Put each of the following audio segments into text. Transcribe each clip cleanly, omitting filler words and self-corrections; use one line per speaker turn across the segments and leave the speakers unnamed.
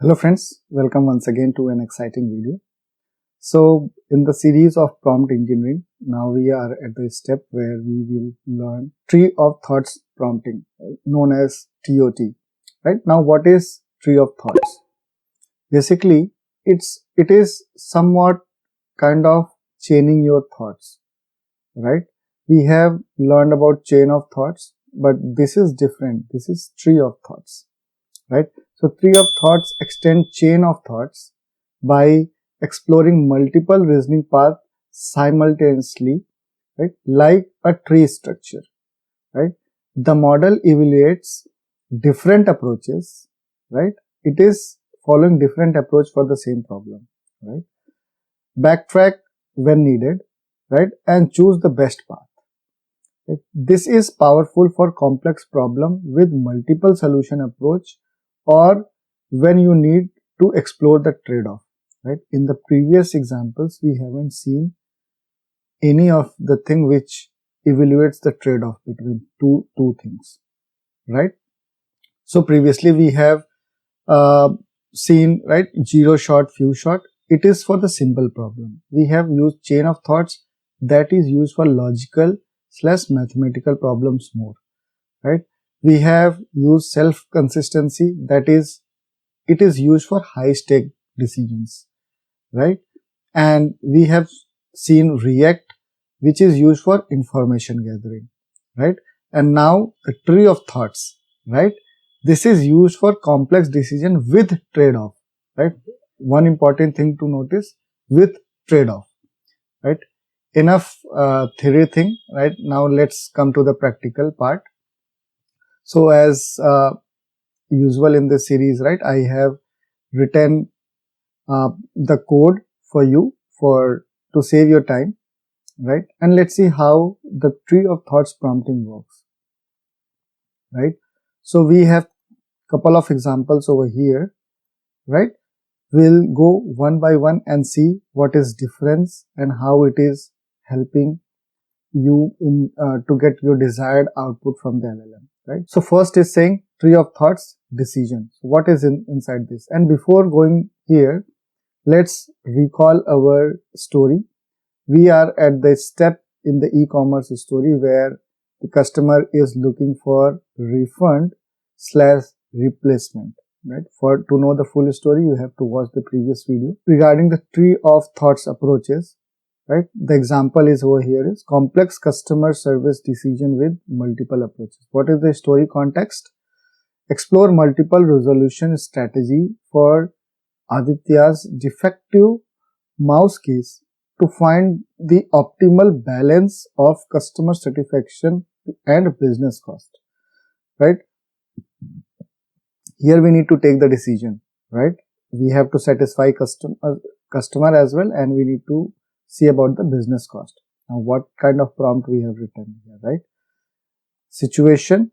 Hello friends, welcome once again to an exciting video. So in the series of prompt engineering, now we are at the step where we will learn tree of thoughts prompting, known as TOT. Right? Now what is tree of thoughts? Basically, it is somewhat kind of chaining your thoughts, right? We have learned about chain of thoughts, but this is different. This is tree of thoughts, right? So tree of thoughts extend chain of thoughts by exploring multiple reasoning paths simultaneously, right? Like a tree structure, right? The model evaluates different approaches, right? It is following different approach for the same problem, right? Backtrack when needed, right? And choose the best path. Right? This is powerful for complex problem with multiple solution approach or when you need to explore the trade-off, right? In the previous examples, we haven't seen any of the thing which evaluates the trade-off between two things, right? So previously we have seen, right, zero shot, few shot. It is for the simple problem. We have used chain of thoughts that is used for logical / mathematical problems more, right? We have used self-consistency, that is, it is used for high-stake decisions, right? And we have seen react, which is used for information gathering, right? And now the tree of thoughts, right? This is used for complex decision with trade-off, right? One important thing to notice, with trade-off, right? Enough theory thing, right? Now let's come to the practical part. So as usual in this series, right, I have written the code for you to save your time, right? And let's see how the tree of thoughts prompting works, right? So we have couple of examples over here, right? We'll go one by one and see what is difference and how it is helping you in to get your desired output from the LLM, right? So first is saying tree of thoughts decision. So what is inside this? And before going here, let's recall our story. We are at the step in the e-commerce story where the customer is looking for refund / replacement, right? For to know the full story, you have to watch the previous video regarding the tree of thoughts approaches, right? The example is over here is complex customer service decision with multiple approaches. What is the story context? Explore multiple resolution strategy for Aditya's defective mouse case to find the optimal balance of customer satisfaction and business cost, right? Here we need to take the decision, right? We have to satisfy customer as well, and we need to see about the business cost. Now what kind of prompt we have written here, right? Situation,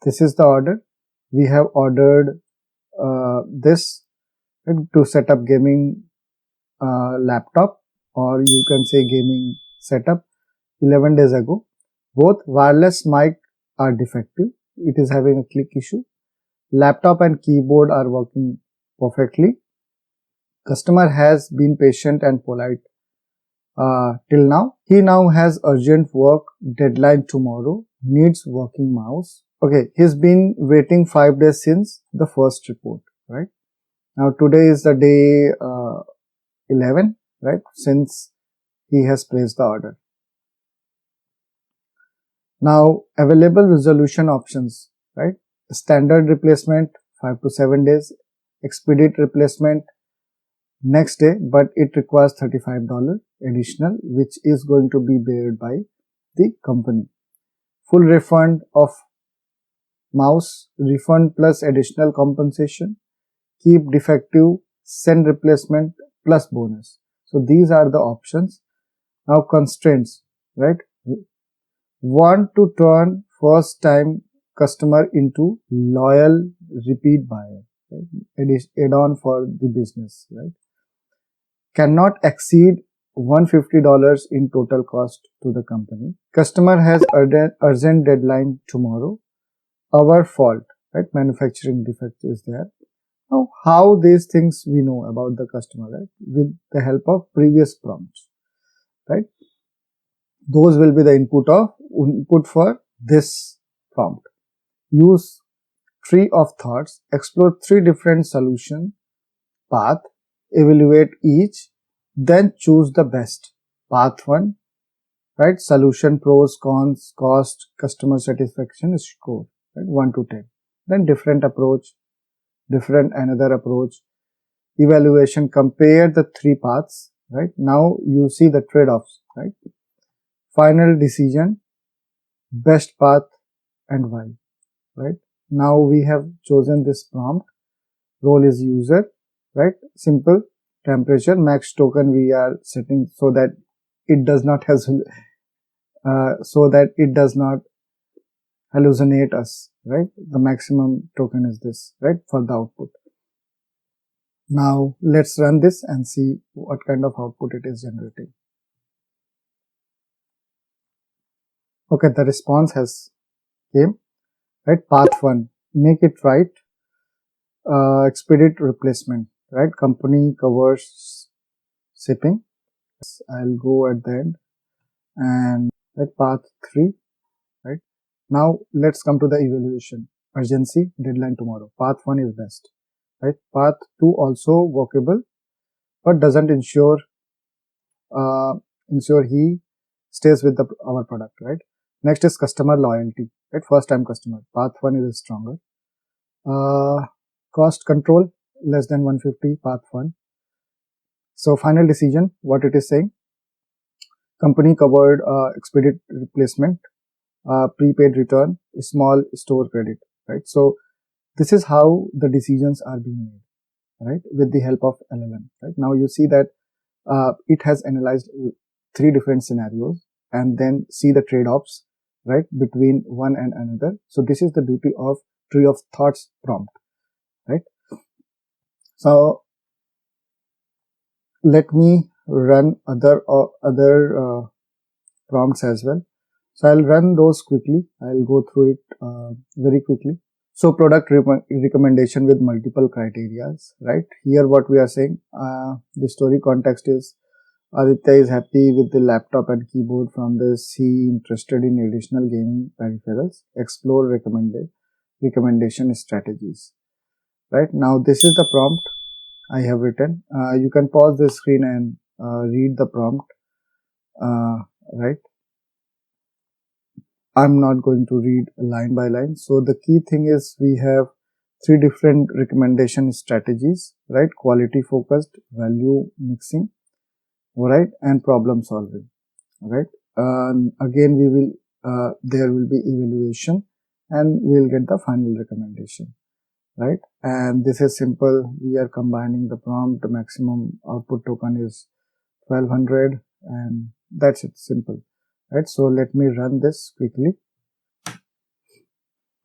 this is the order. We have ordered this, right, to set up gaming laptop, or you can say gaming setup 11 days ago. Both wireless mic are defective. It is having a click issue. Laptop and keyboard are working perfectly. Customer has been patient and polite till now. He now has urgent work deadline tomorrow, needs working mouse. Okay, he's been waiting 5 days since the first report, right? Now today is the day 11, right, since he has placed the order. Now available resolution options, right? Standard replacement 5 to 7 days, expedite replacement next day, but it requires $35 additional, which is going to be borne by the company. Full refund of mouse, refund plus additional compensation, keep defective, send replacement plus bonus. So these are the options. Now constraints, right? Want to turn first time customer into loyal repeat buyer, right? Add on for the business, right? Cannot exceed $150 in total cost to the company. Customer has urgent deadline tomorrow. Our fault, right? Manufacturing defect is there. Now, how these things we know about the customer, right? With the help of previous prompts, right? Those will be the input for this prompt. Use tree of thoughts, explore 3 different solution path, evaluate each, then choose the best. Path 1, right? Solution, pros, cons, cost, customer satisfaction, score, right? 1 to 10. Then different approach, another approach, evaluation, compare the 3 paths, right? Now you see the trade-offs, right? Final decision, best path and why, right? Now we have chosen this prompt. Role is user, right? Simple. Temperature, max token we are setting so that it does not hallucinate us, right? The maximum token is this, right? For the output. Now let's run this and see what kind of output it is generating. Okay, the response has came, right? Path 1, make it right, expedite replacement, right? Company covers shipping. I'll go at the end, and at path 3, right? Now let's come to the evaluation. Urgency, deadline tomorrow. Path 1 is best, right? Path 2 also workable, but doesn't ensure he stays with our product, right? Next is customer loyalty, right? First time customer. Path 1 is stronger. Cost control, less than 150, path 1. So final decision, what it is saying, company covered expedite replacement, prepaid return, small store credit, right? So this is how the decisions are being made, right? With the help of LLM, right? Now you see that it has analyzed 3 different scenarios and then see the trade-offs, right, between one and another. So this is the beauty of tree of thoughts prompt, right? So let me run other prompts as well. So I'll run those quickly. I'll go through it very quickly. So product recommendation with multiple criterias, right? Here what we are saying, the story context is Aditya is happy with the laptop and keyboard. From this, he interested in additional gaming peripherals. Explore recommendation strategies, right? Now this is the prompt I have written. You can pause the screen and read the prompt, right? I'm not going to read line by line. So the key thing is we have 3 different recommendation strategies, right? Quality focused, value mixing, right? And problem solving, right? Again, there will be evaluation and we'll get the final recommendation, right? And this is simple. We are combining the prompt. The maximum output token is 1200 and that's it, simple, right? So let me run this quickly.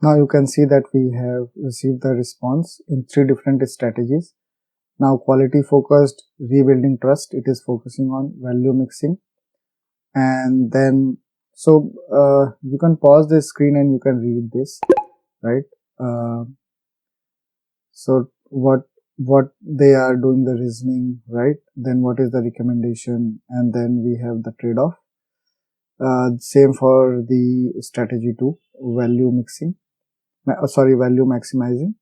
Now you can see that we have received the response in 3 different strategies. Now quality focused, rebuilding trust, it is focusing on value mixing. And then, so you can pause the screen and you can read this, right? So what they are doing the reasoning, right? Then what is the recommendation, and then we have the trade-off. Same for the strategy 2, value mixing. Value maximizing.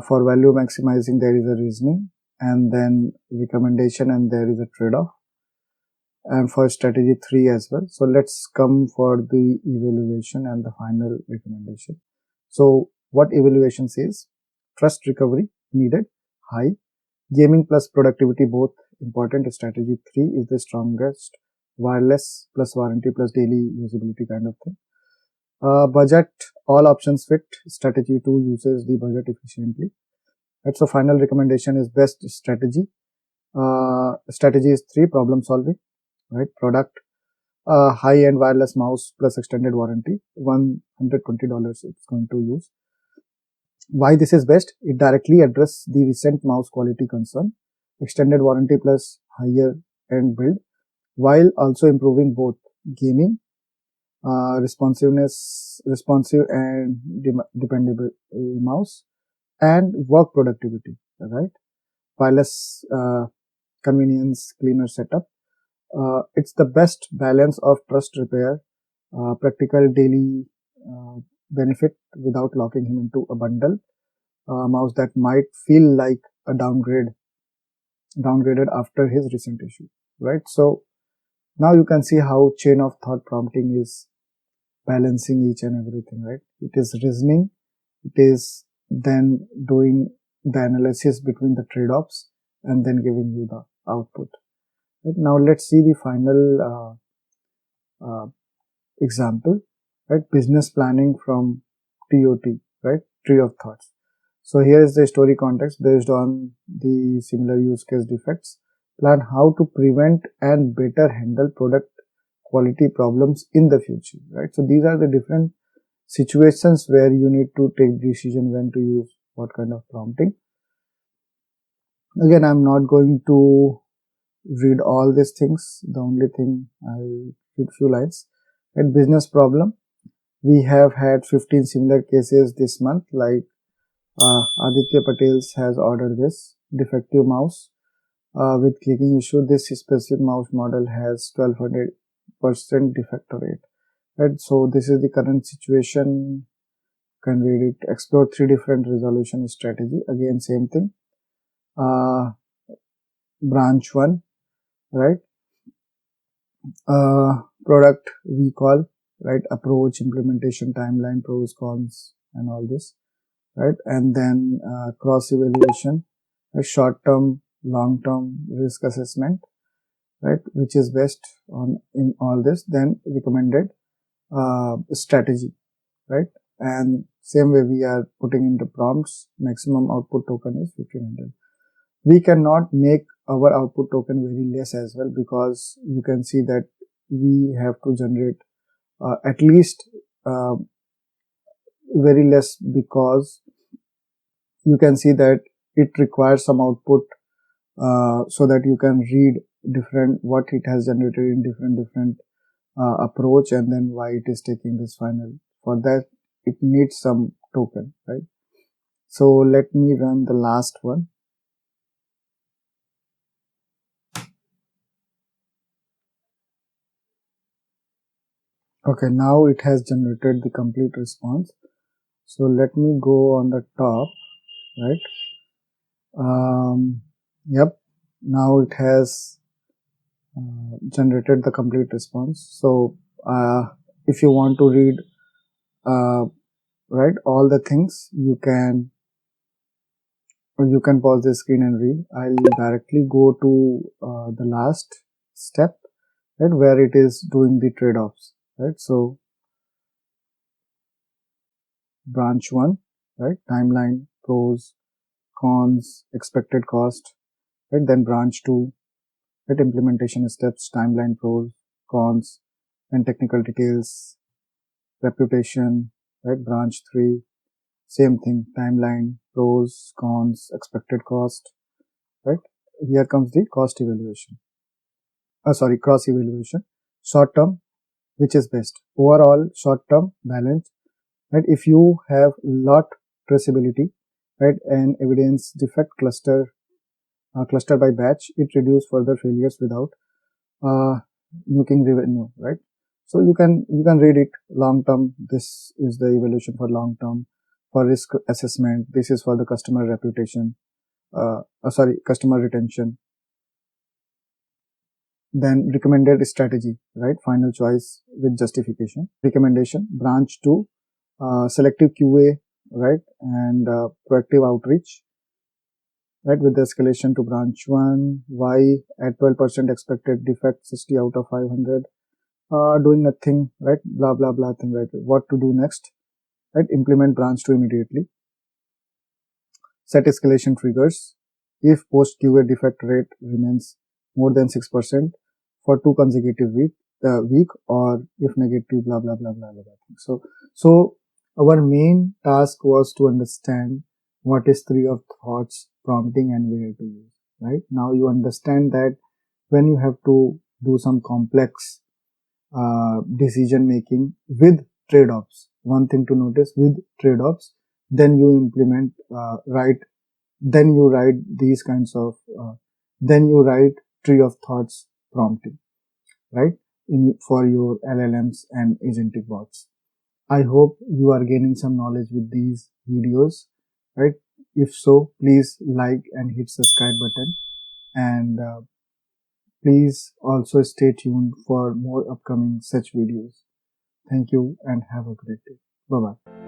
For value maximizing, there is a reasoning and then recommendation, and there is a trade-off. And for strategy 3 as well. So let's come for the evaluation and the final recommendation. So what evaluation says? Trust recovery needed, high. Gaming plus productivity both important. Strategy 3 is the strongest. Wireless plus warranty plus daily usability kind of thing. Budget, all options fit. Strategy 2 uses the budget efficiently. Right, so final recommendation is best strategy. Strategy is 3, problem solving, right? Product, high-end wireless mouse plus extended warranty, $120 it's going to use. Why this is best? It directly addresses the recent mouse quality concern. Extended warranty plus higher end build, while also improving both gaming, responsive and dependable mouse, and work productivity, right? Wireless convenience, cleaner setup. It's the best balance of trust repair, practical daily uh, benefit without locking him into a bundle. Mouse that might feel like a downgraded after his recent issue, right? So now you can see how chain of thought prompting is balancing each and everything, right? It is reasoning, it is then doing the analysis between the trade-offs and then giving you the output. Right? Now let's see the final example, right? Business planning from TOT, right? Tree of thoughts. So here is the story context based on the similar use case defects. Plan how to prevent and better handle product quality problems in the future, right? So these are the different situations where you need to take decision when to use what kind of prompting. Again, I'm not going to read all these things. The only thing I'll read few lines. At business problem, we have had 15 similar cases this month, like Aditya Patel has ordered this defective mouse with clicking issue. This specific mouse model has 1200% defect rate. Right, so this is the current situation. Can read it. Explore 3 different resolution strategy. Again, same thing. Uh, branch 1, right? Product recall, right? Approach, implementation, timeline, pros, cons, and all this, right? And then cross evaluation, short term, long term risk assessment, right? Which is best on in all this. Then recommended strategy, right? And same way we are putting into prompts, maximum output token is 1500. We cannot make our output token very less as well, because you can see that we have to generate at least uh, very less, because you can see that it requires some output so that you can read different what it has generated in different approach, and then why it is taking this final. For that it needs some token, right? So let me run the last one. Okay, now it has generated the complete response. So let me go on the top, right? Yep, now it has generated the complete response. So if you want to read right all the things, you can pause the screen and read. I'll directly go to the last step, right, where it is doing the trade-offs, right? So branch 1, right, timeline, pros, cons, expected cost, right? Then branch 2, right, implementation steps, timeline, pros, cons, and technical details, reputation, right? Branch 3, same thing, timeline, pros, cons, expected cost, right? Here comes the cost evaluation. Cross evaluation. Short term, which is best? Overall, short term, balance, right? If you have lot traceability, right, and evidence defect cluster by batch, it reduce further failures without nuking revenue, right? So you can read it. Long term, this is the evaluation for long term. For risk assessment, this is for the customer reputation, customer retention. Then recommended strategy, right? Final choice with justification. Recommendation, branch 2, selective QA, right? And proactive outreach, right? With the escalation to branch 1, why at 12% expected defect, 60 out of 500, doing nothing, right? Blah, blah, blah thing, right? What to do next, right? Implement branch 2 immediately. Set escalation triggers. If post QA defect rate remains more than 6% for 2 consecutive week, or if negative, blah, blah, blah, blah, blah. So our main task was to understand what is tree of thoughts prompting and where to use, right? Now you understand that when you have to do some complex decision making with trade-offs, one thing to notice with trade-offs, then you implement, then you write these kinds of, then you write tree of thoughts prompting, right? For your LLMs and agentic bots. I hope you are gaining some knowledge with these videos, right? If so, please like and hit subscribe button, and please also stay tuned for more upcoming such videos. Thank you and have a great day. Bye bye.